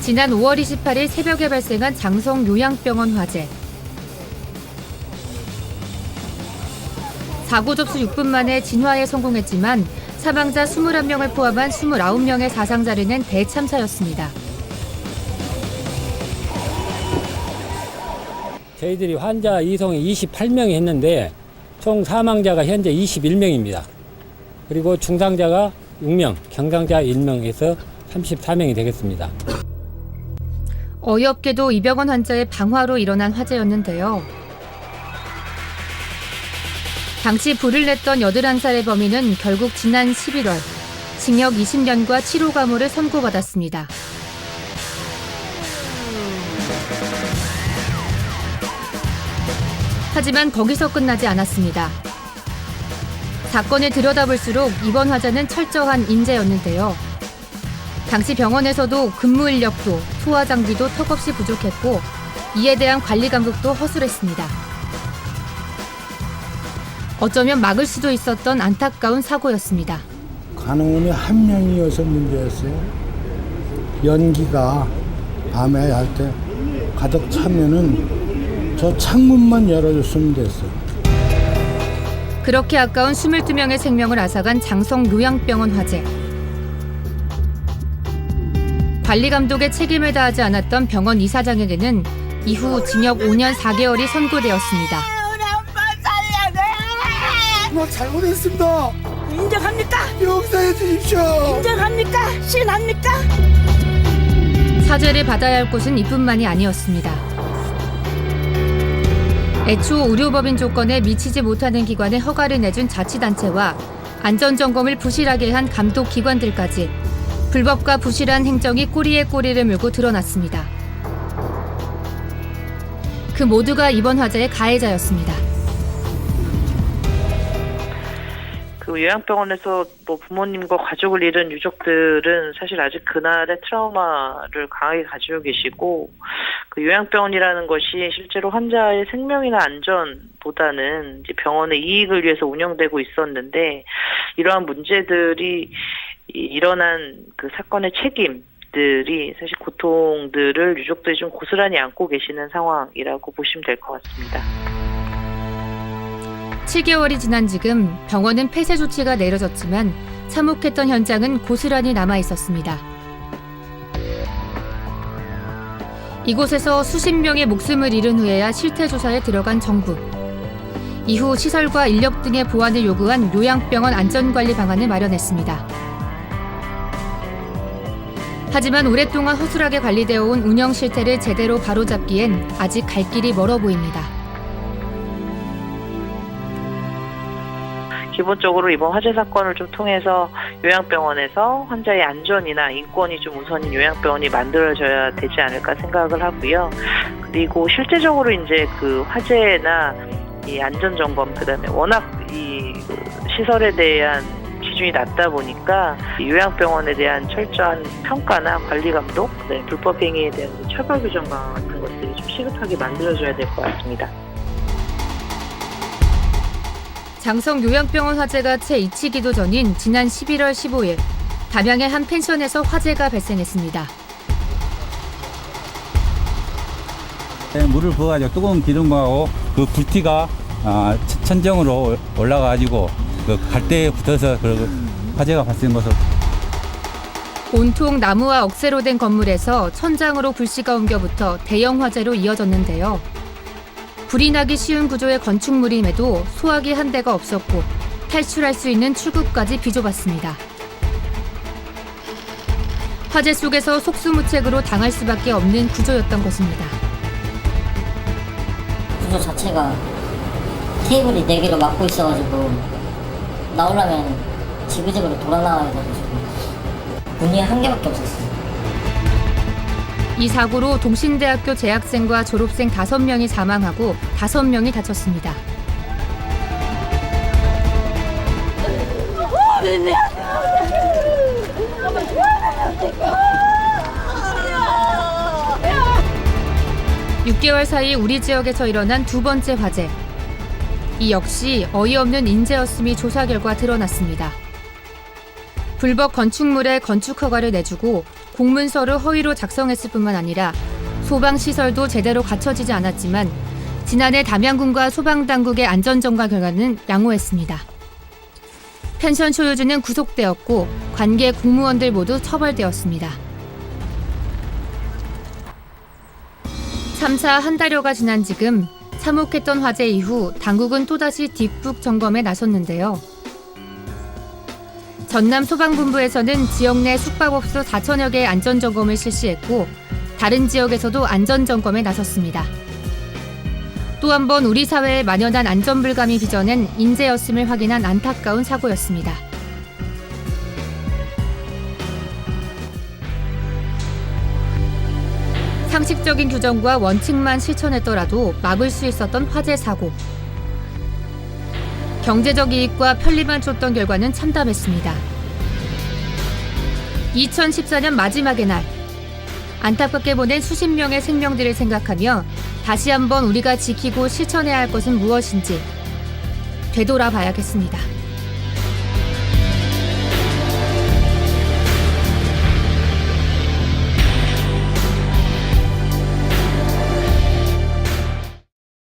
지난 5월 28일 새벽에 발생한 장성 요양병원 화재. 사고 접수 6분 만에 진화에 성공했지만 사망자 21명을 포함한 29명의 사상자를 낸 대참사였습니다. 저희들이 환자 이송이 28명이 했는데 총 사망자가 현재 21명입니다. 그리고 중상자가 6명, 경상자 1명에서 34명이 되겠습니다. 어이없게도 이 병원 환자의 방화로 일어난 화재였는데요. 당시 불을 냈던 81살의 범인은 결국 지난 11월 징역 20년과 치료 감호를 선고받았습니다. 하지만 거기서 끝나지 않았습니다. 사건을 들여다볼수록 이번 화재는 철저한 인재였는데요. 당시 병원에서도 근무 인력도 투하 장비도 턱없이 부족했고 이에 대한 관리 감독도 허술했습니다. 어쩌면 막을 수도 있었던 안타까운 사고였습니다. 간호원이 한 명이어서 문제였어요. 연기가 밤에 할 때 가득 차면은 저 창문만 열어줬으면 됐어요. 그렇게 아까운 22명의 생명을 앗아간 장성 요양병원 화재. 관리 감독의 책임을 다하지 않았던 병원 이사장에게는 이후 징역 5년 4개월이 선고되었습니다. 우리 아빠 살려내! 정말 잘못했습니다. 인정합니까? 용서해 주십시오. 인정합니까? 시인합니까? 사죄를 받아야 할 곳은 이뿐만이 아니었습니다. 애초 의료법인 조건에 미치지 못하는 기관에 허가를 내준 자치단체와 안전점검을 부실하게 한 감독기관들까지 불법과 부실한 행정이 꼬리에 꼬리를 물고 드러났습니다. 그 모두가 이번 화재의 가해자였습니다. 그 요양병원에서 뭐 부모님과 가족을 잃은 유족들은 사실 아직 그날의 트라우마를 강하게 가지고 계시고, 그 요양병원이라는 것이 실제로 환자의 생명이나 안전보다는 이제 병원의 이익을 위해서 운영되고 있었는데, 이러한 문제들이 일어난 그 사건의 책임들이 사실 고통들을 유족들이 좀 고스란히 안고 계시는 상황이라고 보시면 될 것 같습니다. 7개월이 지난 지금 병원은 폐쇄 조치가 내려졌지만 참혹했던 현장은 고스란히 남아 있었습니다. 이곳에서 수십 명의 목숨을 잃은 후에야 실태 조사에 들어간 정부. 이후 시설과 인력 등의 보완을 요구한 요양병원 안전관리 방안을 마련했습니다. 하지만 오랫동안 허술하게 관리되어 온 운영 실태를 제대로 바로잡기엔 아직 갈 길이 멀어 보입니다. 기본적으로 이번 화재 사건을 좀 통해서 요양병원에서 환자의 안전이나 인권이 좀 우선인 요양병원이 만들어져야 되지 않을까 생각을 하고요. 그리고 실제적으로 이제 그 화재나 이 안전점검, 그다음에 워낙 이 시설에 대한 기준이 낮다 보니까 요양병원에 대한 철저한 평가나 관리 감독, 불법 행위에 대한 처벌 규정 강화 같은 것들이 좀 시급하게 만들어져야 될 것 같습니다. 장성 요양병원 화재가 채 잊히기도 전인 지난 11월 15일 담양의 한 펜션에서 화재가 발생했습니다. 물을 부어가지고 뜨거운 기름하고 그 불티가 천정으로 올라가가지고 그 갈대에 붙어서 화재가 발생한 것으로. 온통 나무와 억새로 된 건물에서 천장으로 불씨가 옮겨붙어 대형 화재로 이어졌는데요. 불이 나기 쉬운 구조의 건축물임에도 소화기 한 대가 없었고 탈출할 수 있는 출구까지 비좁았습니다. 화재 속에서 속수무책으로 당할 수밖에 없는 구조였던 것입니다. 구조 자체가 테이블이 4개로 막고 있어가지고 나오려면 지그재그로 돌아 나와야 돼가지고 문이 한 개밖에 없었어요. 이 사고로 동신대학교 재학생과 졸업생 5명이 사망하고 5명이 다쳤습니다. (6개월) 사이 우리 지역에서 일어난 두 번째 화재. 이 역시 어이없는 인재였음이 조사 결과 드러났습니다. 불법 건축물에 건축 허가를 내주고 공문서를 허위로 작성했을 뿐만 아니라 소방시설도 제대로 갖춰지지 않았지만 지난해 담양군과 소방당국의 안전점검 결과는 양호했습니다. 펜션 소유주는 구속되었고 관계 공무원들 모두 처벌되었습니다. 참사 한 달여가 지난 지금 참혹했던 화재 이후 당국은 또다시 뒷북 점검에 나섰는데요. 전남 소방본부에서는 지역 내 숙박업소 4천여 개의 안전점검을 실시했고 다른 지역에서도 안전점검에 나섰습니다. 또 한 번 우리 사회에 만연한 안전불감이 빚어낸 인재였음을 확인한 안타까운 사고였습니다. 상식적인 규정과 원칙만 실천했더라도 막을 수 있었던 화재 사고. 경제적 이익과 편리만 쫓던 결과는 참담했습니다. 2014년 마지막의 날, 안타깝게 보낸 수십 명의 생명들을 생각하며 다시 한번 우리가 지키고 실천해야 할 것은 무엇인지 되돌아봐야겠습니다.